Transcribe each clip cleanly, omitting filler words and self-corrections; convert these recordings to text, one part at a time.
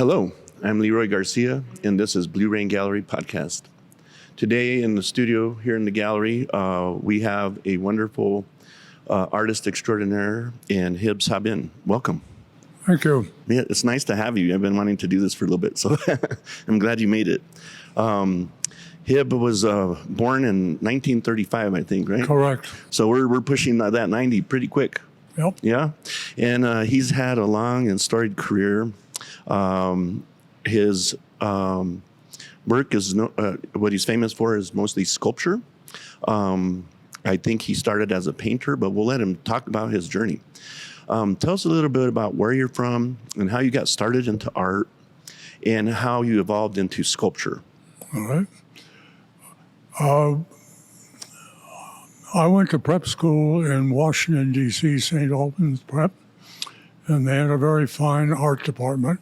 Hello, I'm Leroy Garcia, and this is Blue Rain Gallery Podcast. Today in the studio here in the gallery, we have a wonderful artist extraordinaire in Hib Sabin. Welcome. Thank you. Yeah, it's nice to have you. I've been wanting to do this for a little bit, so I'm glad you made it. Hib was born in 1935, I think, right? Correct. So we're pushing that 90 pretty quick. Yep. Yeah, and he's had a long and storied career. His work is what he's famous for is mostly sculpture. I think he started as a painter, but we'll let him talk about his journey. Tell us a little bit about where you're from and how you got started into art and how you evolved into sculpture. All right. I went to prep school in Washington, D.C., St. Albans Prep, and they had a very fine art department.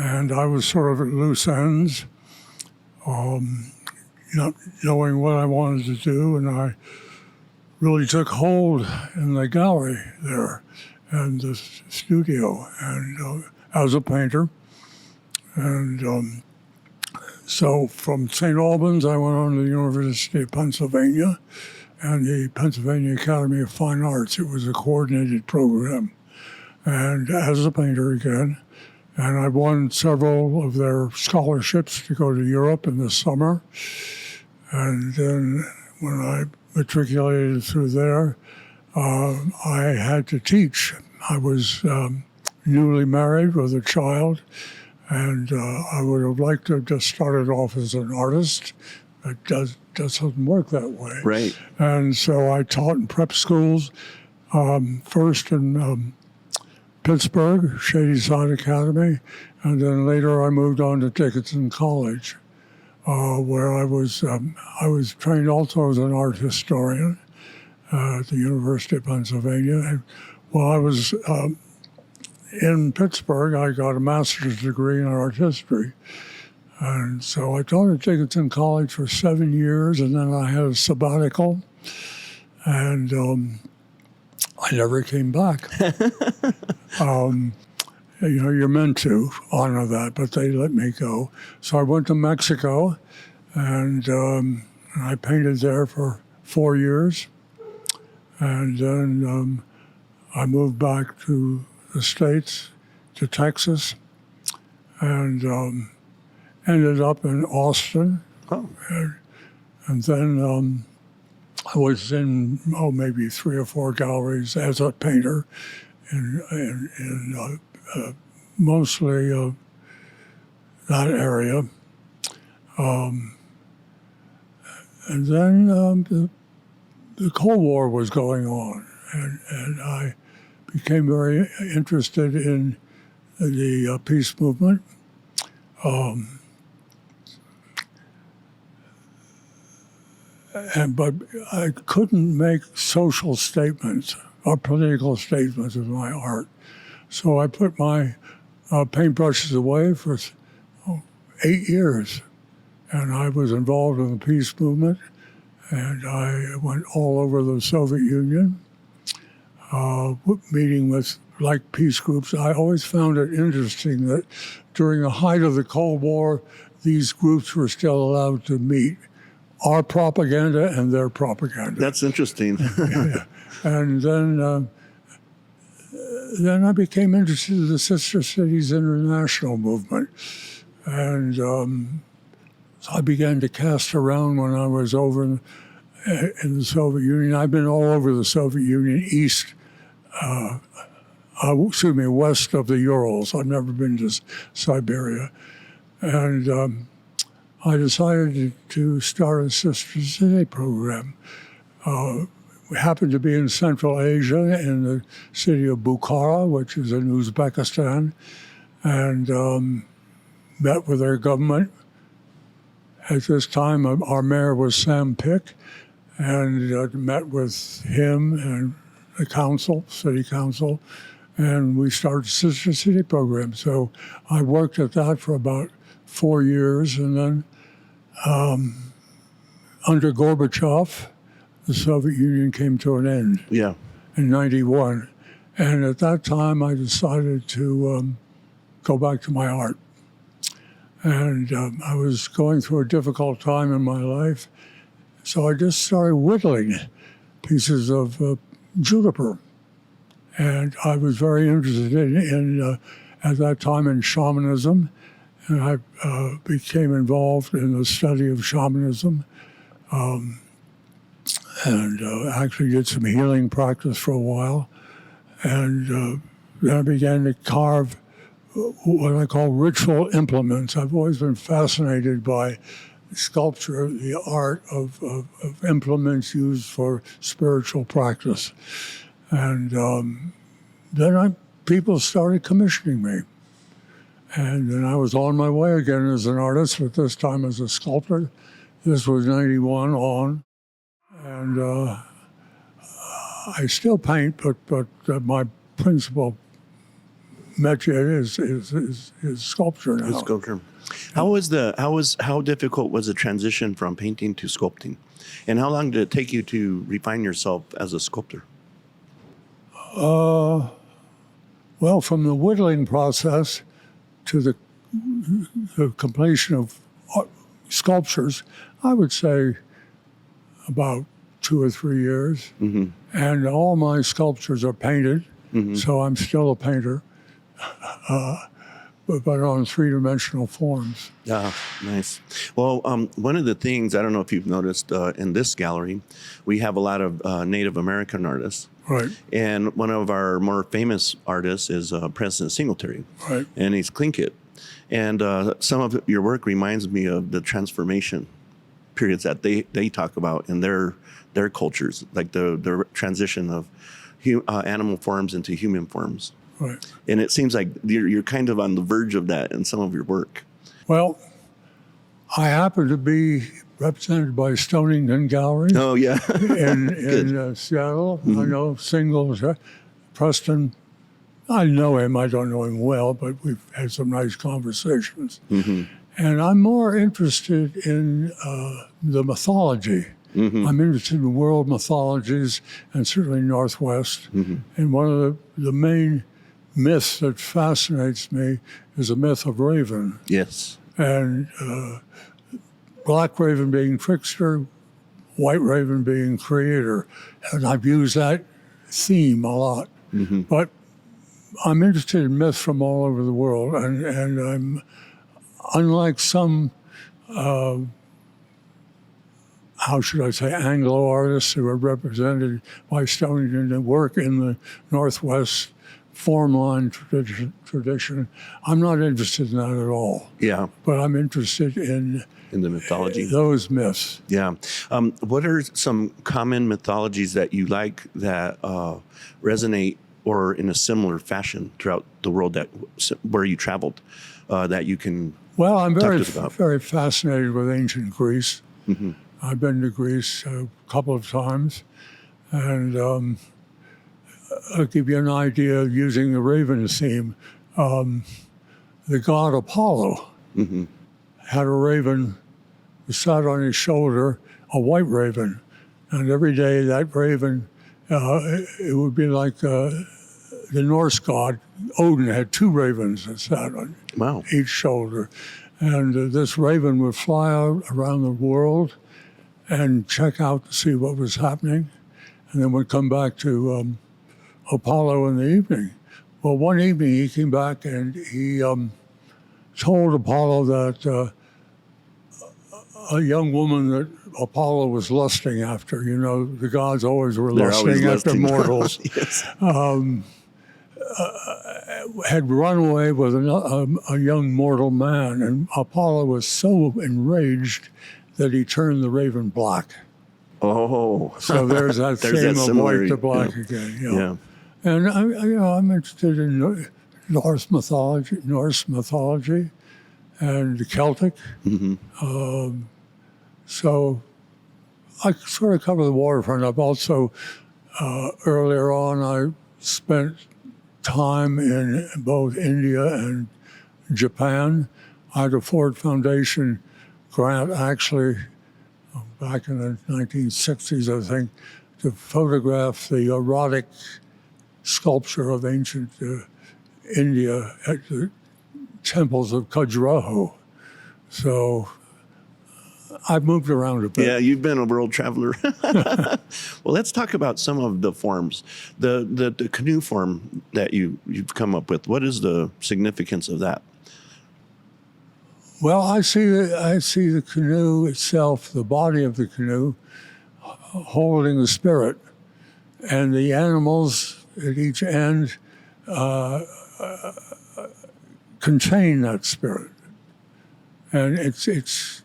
And I was sort of at loose ends, not knowing what I wanted to do, and I really took hold in the gallery there and the studio, and as a painter. And so from St. Albans, I went on to the University of Pennsylvania and the Pennsylvania Academy of Fine Arts. It was a coordinated program. And as a painter again, and I won several of their scholarships to go to Europe in the summer. And then when I matriculated through there, I had to teach. I was newly married with a child, and I would have liked to have just started off as an artist. It doesn't work that way. Right. And so I taught in prep schools, first in Pittsburgh, Shady Side Academy, and then later I moved on to Dickinson College, where I was trained also as an art historian at the University of Pennsylvania. And while I was in Pittsburgh, I got a master's degree in art history. And so I taught at Dickinson College for 7 years, and then I had a sabbatical, and I never came back. You're meant to honor that, but they let me go. So I went to Mexico, and I painted there for 4 years. And then I moved back to the States, to Texas, and ended up in Austin. Oh. And then I was in maybe 3 or 4 galleries as a painter, in mostly that area. And then the Cold War was going on, and I became very interested in the peace movement. But I couldn't make social statements or political statements with my art. So I put my paintbrushes away for 8 years. And I was involved in the peace movement. And I went all over the Soviet Union, meeting with like peace groups. I always found it interesting that during the height of the Cold War, these groups were still allowed to meet. Our propaganda and their propaganda. That's interesting. Yeah. And then I became interested in the Sister Cities International movement. And so I began to cast around when I was over in the Soviet Union. I've been all over the Soviet Union, west of the Urals. I've never been to Siberia. And I decided to start a Sister City program. We happened to be in Central Asia, in the city of Bukhara, which is in Uzbekistan, and met with their government. At this time, our mayor was Sam Pick, and met with him and the council, city council, and we started the Sister City program. So I worked at that for about 4 years, and then under Gorbachev, the Soviet Union came to an end. In '91. And at that time, I decided to go back to my art. And I was going through a difficult time in my life, so I just started whittling pieces of juniper. And I was very interested in at that time, in shamanism, and I became involved in the study of shamanism, and actually did some healing practice for a while. And then I began to carve what I call ritual implements. I've always been fascinated by sculpture, the art of implements used for spiritual practice. And then people started commissioning me. And then I was on my way again as an artist, but this time as a sculptor. This was 91 on. And I still paint, but my principal métier is sculpture now. It's sculpture. How difficult was the transition from painting to sculpting? And how long did it take you to refine yourself as a sculptor? Well, from the whittling process to the completion of sculptures, I would say about 2 or 3 years. Mm-hmm. And all my sculptures are painted, Mm-hmm. so I'm still a painter, but on three-dimensional forms. Yeah, nice. Well, one of the things, I don't know if you've noticed in this gallery, we have a lot of Native American artists. Right. And one of our more famous artists is President Singletary. Right. And he's Tlingit. And some of your work reminds me of the transformation periods that they talk about in their cultures, like the transition of animal forms into human forms. Right. And it seems like you're kind of on the verge of that in some of your work. Well, I happen to be represented by Stonington Gallery Oh, yeah. in Seattle. Mm-hmm. I know Singles, Preston. I know him. I don't know him well, but we've had some nice conversations. Mm-hmm. And I'm more interested in the mythology. Mm-hmm. I'm interested in world mythologies, and certainly Northwest. Mm-hmm. And one of the main myths that fascinates me is the myth of Raven. Yes. And Black Raven being trickster, White Raven being creator. And I've used that theme a lot. Mm-hmm. But I'm interested in myths from all over the world, and I'm, unlike some, how should I say, Anglo artists who are represented by Stonington that work in the Northwest form line tradition. I'm not interested in that at all. Yeah. But I'm interested in the mythology. Those myths. Yeah. What are some common mythologies that you like that resonate or in a similar fashion throughout the world where you traveled that you can Well, I'm talk very, to us about? very fascinated with ancient Greece. Mm-hmm. I've been to Greece a couple of times, and I'll give you an idea using the Raven theme. The god Apollo Mm-hmm. had a raven who sat on his shoulder, a white raven, and every day that raven, it would be like the Norse god Odin had 2 ravens that sat on Wow. each shoulder, and this raven would fly out around the world and check out to see what was happening, and then would come back to Apollo in the evening. Well, one evening he came back and he told Apollo that a young woman that Apollo was lusting after, you know, the gods always were They're always lusting after lusting. mortals, Yes. had run away with a young mortal man, and Apollo was so enraged that he turned the raven black. Oh. So there's that There's theme that of similarity, white to black yeah. again. You know. Yeah. And I'm interested in Norse mythology, and Celtic. Mm-hmm. So I sort of cover the waterfront. I've also earlier on I spent time in both India and Japan. I had a Ford Foundation grant, actually, back in the 1960s, I think, to photograph the erotic sculpture of ancient India at the temples of Khajuraho. So I've moved around a bit. Yeah, you've been a world traveler. Well, let's talk about some of the forms. The canoe form that you've come up with. What is the significance of that? Well, I see the canoe itself, the body of the canoe, holding the spirit, and the animals at each end contain that spirit. And it's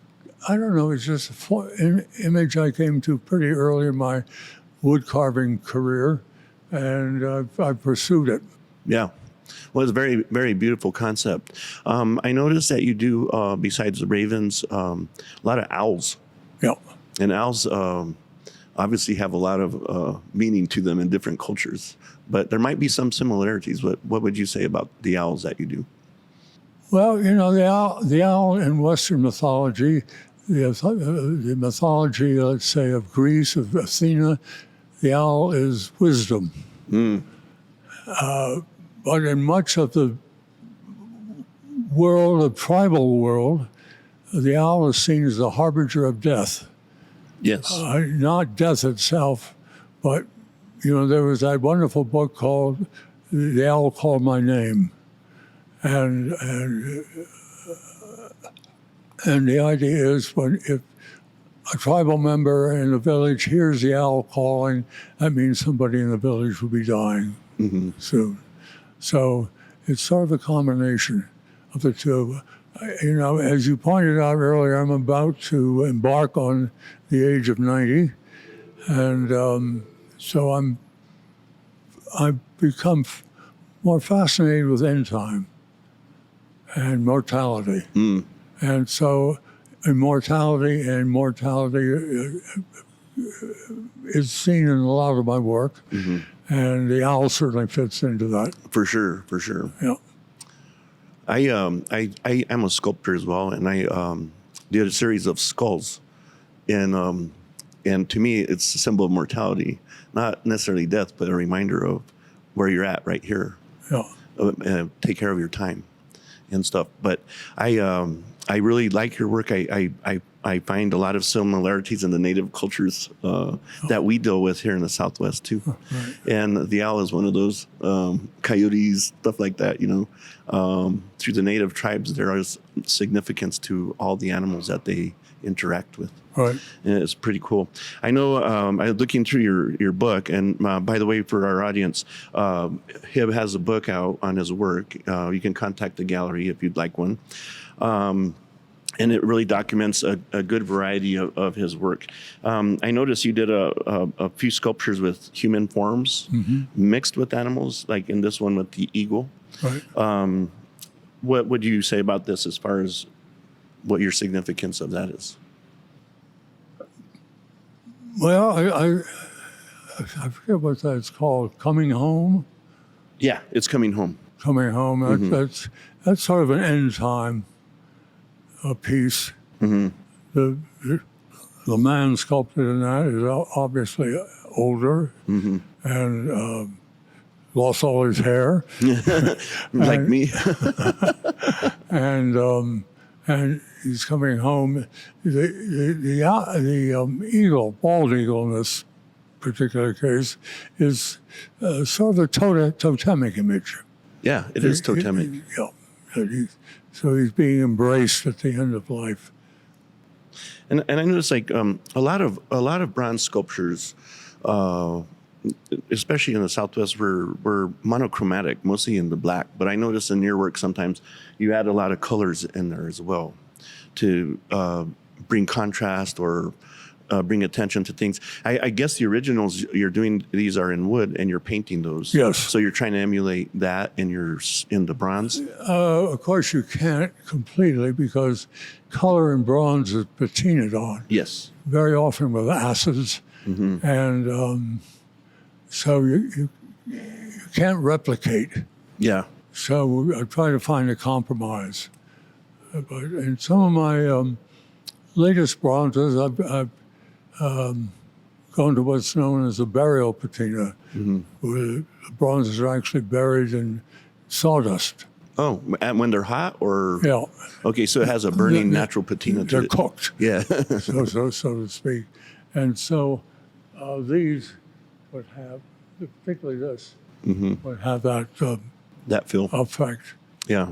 I don't know, it's just an image I came to pretty early in my wood carving career, and I've pursued it. Yeah. Well, it's a very, very beautiful concept. I noticed that you do, besides the ravens, a lot of owls. Yeah. And owls obviously have a lot of meaning to them in different cultures. But there might be some similarities. What would you say about the owls that you do? Well, the owl in Western mythology, the mythology, let's say, of Greece, of Athena, the owl is wisdom. But in much of the world, the tribal world, the owl is seen as the harbinger of death. Yes. Not death itself, but, there was that wonderful book called The Owl Called My Name. And the idea is if a tribal member in a village hears the owl calling, that means somebody in the village will be dying soon. So it's sort of a combination of the two. As you pointed out earlier, I'm about to embark on the age of 90, and so I've become more fascinated with end time and mortality. And so immortality and mortality is seen in a lot of my work. And the owl certainly fits into that. For sure, for sure. Yeah. I am a sculptor as well, and I did a series of skulls, and to me, it's a symbol of mortality, not necessarily death, but a reminder of where you're at right here. Yeah. Take care of your time and stuff. But I really like your work. I find a lot of similarities in the native cultures that we deal with here in the Southwest too. Right. And the owl is one of those, coyotes, stuff like that, through the native tribes, there is significance to all the animals that they interact with. Right. And it's pretty cool. I know, I was looking through your book, and by the way, for our audience, Hib has a book out on his work. You can contact the gallery if you'd like one. And it really documents a good variety of his work. I noticed you did a few sculptures with human forms mixed with animals, like in this one with the eagle. Right. What would you say about this as far as what your significance of that is? Well, I forget what that's called. Coming home. Yeah, it's coming home. Coming home. That's sort of an end time piece. The man sculpted in that is obviously older and lost all his hair, Like me. and he's coming home. The eagle, bald eagle in this particular case, is sort of a totemic image. Yeah, it is totemic. So he's being embraced at the end of life. And I noticed like a lot of bronze sculptures, especially in the Southwest, were monochromatic, mostly in the black. But I noticed in your work sometimes you add a lot of colors in there as well to bring contrast or bring attention to things. I guess the originals you're doing, these are in wood and you're painting those. Yes. So you're trying to emulate that in the bronze? Of course you can't completely because color in bronze is patinaed on. Yes. Very often with acids. And so you can't replicate. Yeah. So I try to find a compromise. But in some of my latest bronzes, I've gone to what's known as a burial patina, where the bronzes are actually buried in sawdust. Oh, and when they're hot, or Yeah, okay, so it has a burning natural patina to they're it. cooked, Yeah. so to speak. And so these would have, particularly this, would have that That feel. effect. Yeah.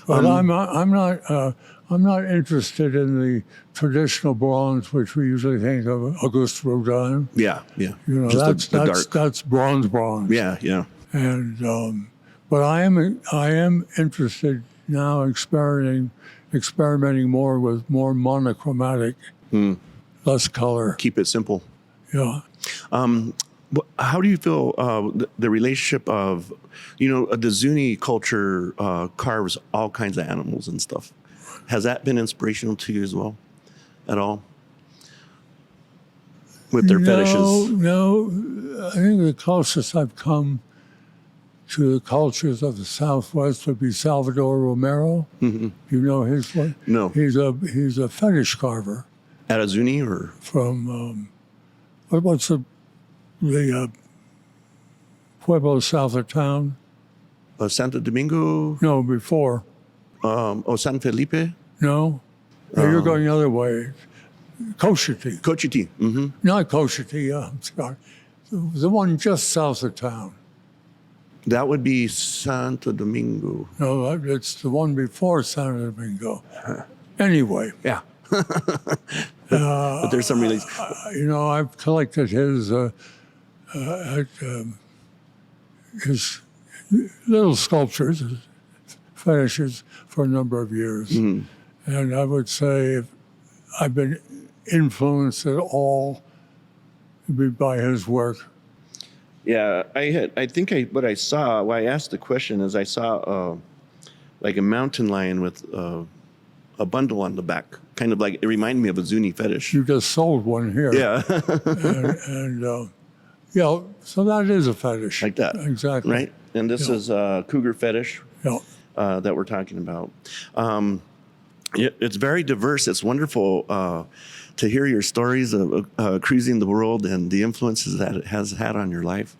But I'm not interested in the traditional bronze, which we usually think of Auguste Rodin. Yeah. Yeah. You know, Just the dark. that's bronze. Yeah. Yeah. And but I am interested now experimenting more with more monochromatic, less color. Keep it simple. Yeah. How do you feel the relationship of, the Zuni culture carves all kinds of animals and stuff? Has that been inspirational to you as well, at all? With their fetishes? No. I think the closest I've come to the cultures of the Southwest would be Salvador Romero. You know his work? No. He's a fetish carver At a Zuni or? from what's the pueblo south of town? Santo Domingo? No, before. San Felipe? No, you're going the other way. Cochiti. Cochiti. Mm-hmm. Not Cochiti. I'm sorry. The one just south of town. That would be Santo Domingo. No, it's the one before Santo Domingo. Anyway, Yeah. But there's some relation. I've collected his little sculptures, his fetishes, for a number of years. And I would say I've been influenced at all by his work. Yeah, what I saw, why I asked the question is I saw like a mountain lion with a bundle on the back. Kind of like, it reminded me of a Zuni fetish. You just sold one here. Yeah. Yeah, so that is a fetish. Like that. Exactly. Right? And this is cougar fetish Yeah. that we're talking about. It's very diverse. It's wonderful to hear your stories of cruising the world and the influences that it has had on your life.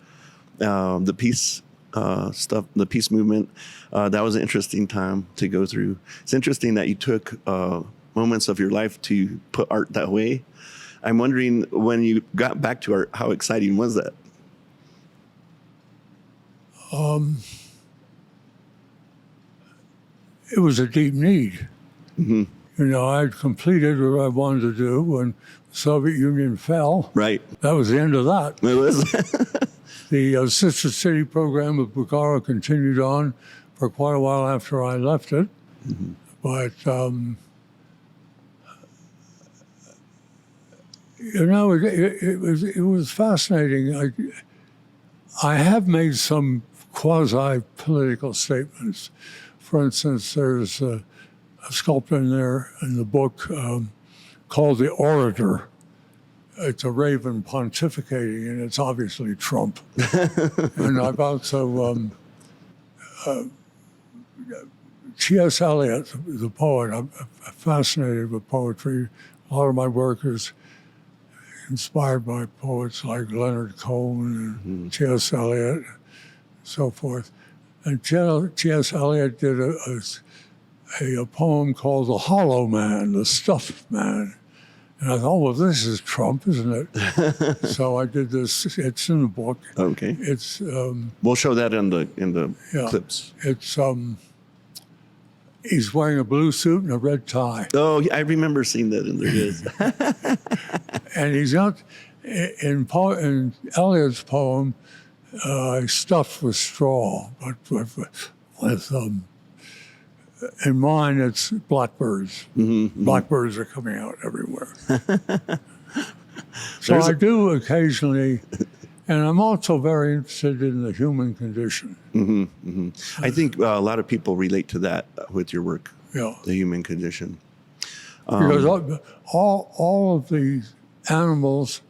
The peace stuff, the peace movement, that was an interesting time to go through. It's interesting that you took moments of your life to put art that way. I'm wondering, when you got back to art, how exciting was that? It was a deep need. I'd completed what I wanted to do when the Soviet Union fell. Right. That was the end of that. It was. The Sister City program of Bukhara continued on for quite a while after I left it. But, it was fascinating. I have made some quasi-political statements. For instance, there's a sculptor in there in the book called The Orator. It's a raven pontificating, and it's obviously Trump. And I've also, T.S. Eliot, the poet, I'm fascinated with poetry. A lot of my work is inspired by poets like Leonard Cohen and T.S. Eliot, and so forth. And T.S. Eliot did a poem called The Hollow Man, The Stuffed Man. And I thought, well, this is Trump, isn't it? So I did this. It's in the book. Okay. It's We'll show that in the clips. It's he's wearing a blue suit and a red tie. Oh, I remember seeing that in there. And he's not in Eliot's poem. Stuffed with straw, but with in mine, it's blackbirds. Blackbirds are coming out everywhere. So I do occasionally, and I'm also very interested in the human condition. I think a lot of people relate to that with your work. Yeah, The human condition. because all of these animals,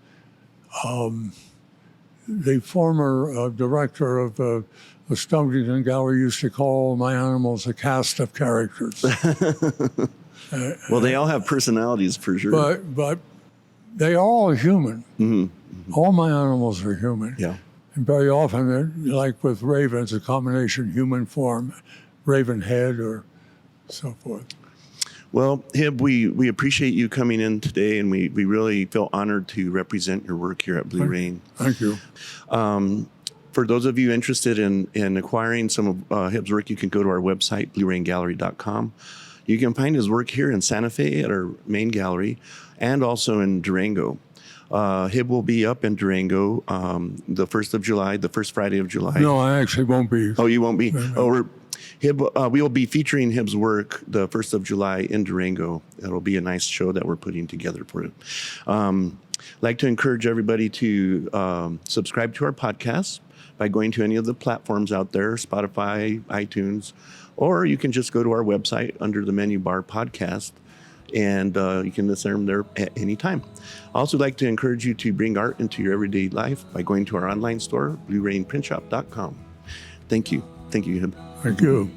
the former director of the Stonington Gallery used to call my animals a cast of characters. Well, they all have personalities for sure. But they are all human. All my animals are human. Yeah. And very often, like with ravens, a combination human form, raven head or so forth. Well, Hib, we appreciate you coming in today, and we really feel honored to represent your work here at Blue Rain. Thank you. For those of you interested in acquiring some of Hib's work, you can go to our website, blueraingallery.com. You can find his work here in Santa Fe at our main gallery and also in Durango. Hib will be up in Durango the 1st of July, the first Friday of July. No, I actually won't be. Oh, you won't be? No. Oh, we will be featuring Hib's work the 1st of July in Durango. It'll be a nice show that we're putting together for it. I'd like to encourage everybody to subscribe to our podcast by going to any of the platforms out there, Spotify, iTunes, or you can just go to our website under the menu bar podcast, and you can listen to them there at any time. I also like to encourage you to bring art into your everyday life by going to our online store, bluerainprintshop.com. Thank you. Thank you, Hib. Thank you.